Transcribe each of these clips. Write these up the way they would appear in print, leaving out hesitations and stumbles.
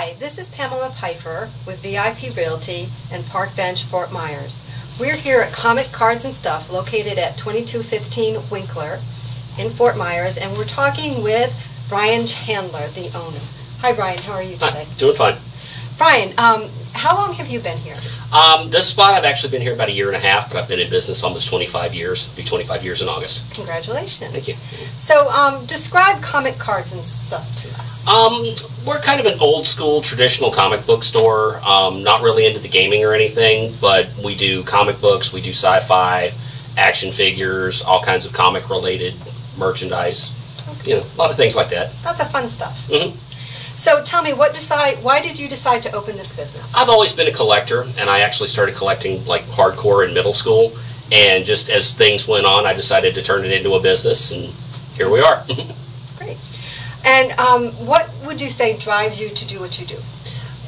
Hi, this is Pamela Pipher with VIP Realty and Parkbench, Fort Myers. We're here at Comic Cards and Stuff, located at 2215 Winkler in Fort Myers, and we're talking with Brian Chandler, the owner. Hi, Brian. How are you today? Hi, doing fine. Brian, how long have you been here? This spot, I've actually been here about 1.5 years, but I've been in business almost 25 years. It'll be 25 years in August. Congratulations. Thank you. So, describe Comic Cards and Stuff to us. We're kind of an old school, traditional comic book store. Not really into the gaming or anything, but we do comic books, we do sci-fi, action figures, all kinds of comic-related merchandise. Okay. You know, a lot of things like that. Lots of fun stuff. Mm-hmm. So tell me, why did you decide to open this business? I've always been a collector, and I actually started collecting like hardcore in middle school. And just as things went on, I decided to turn it into a business, and here we are. Great. And what would you say drives you to do what you do?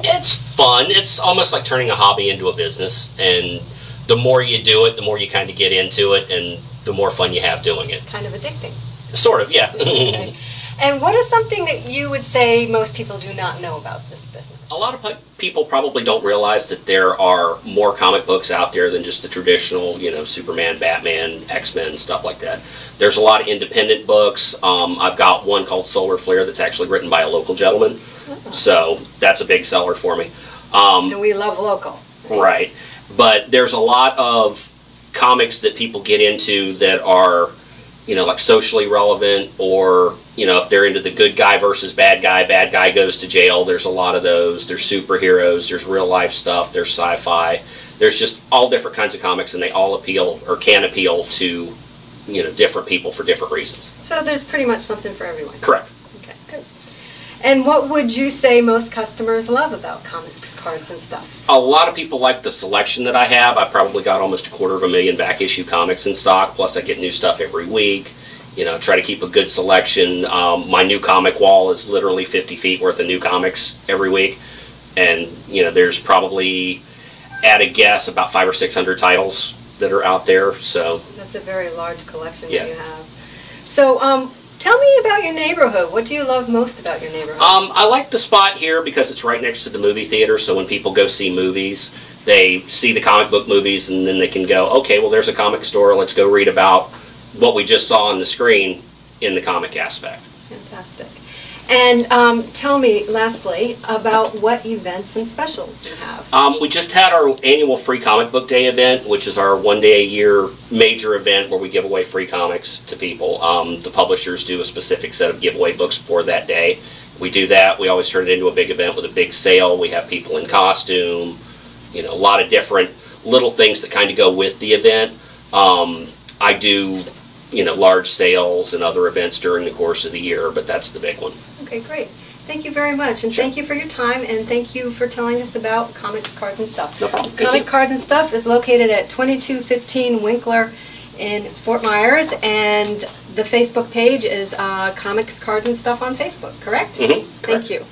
It's fun. It's almost like turning a hobby into a business. And the more you do it, the more you kind of get into it, and the more fun you have doing it. Kind of addicting. Sort of, yeah. Okay. And what is something that you would say most people do not know about this business? A lot of people probably don't realize that there are more comic books out there than just the traditional, you know, Superman, Batman, X-Men, stuff like that. There's a lot of independent books. I've got one called Solar Flare that's actually written by a local gentleman. Oh. So that's a big seller for me. And we love local. Right. But there's a lot of comics that people get into that are, you know, like socially relevant, or, you know, if they're into the good guy versus bad guy goes to jail. There's a lot of those. There's superheroes, there's real life stuff, there's sci-fi. There's just all different kinds of comics, and they all appeal or can appeal to, you know, different people for different reasons. So there's pretty much something for everyone. Correct. Okay, good. And what would you say most customers love about comics, cards, and stuff? A lot of people like the selection that I have. I probably got almost 250,000 back issue comics in stock, plus I get new stuff every week. You know, try to keep a good selection. My new comic wall is literally 50 feet worth of new comics every week. And, you know, there's probably, at a guess, about 500 or 600 titles that are out there. So that's a very large collection that you have. So, tell me about your neighborhood. What do you love most about your neighborhood? I like the spot here because it's right next to the movie theater, so when people go see movies, they see the comic book movies, and then they can go, okay, well, there's a comic store, let's go read about what we just saw on the screen in the comic aspect. Fantastic. And tell me, lastly, about what events and specials you have. We just had our annual Free Comic Book Day event, which is our one-day-a-year major event where we give away free comics to people. The publishers do a specific set of giveaway books for that day. We do that. We always turn it into a big event with a big sale. We have people in costume, you know, a lot of different little things that kind of go with the event. I do, you know, large sales and other events during the course of the year, but that's the big one. Okay, great. Thank you very much, and thank you for your time, and thank you for telling us about Comics, Cards, and Stuff. No problem. Comic Cards and Stuff is located at 2215 Winkler in Fort Myers, and the Facebook page is Comics, Cards, and Stuff on Facebook, correct? Mm-hmm. Thank you.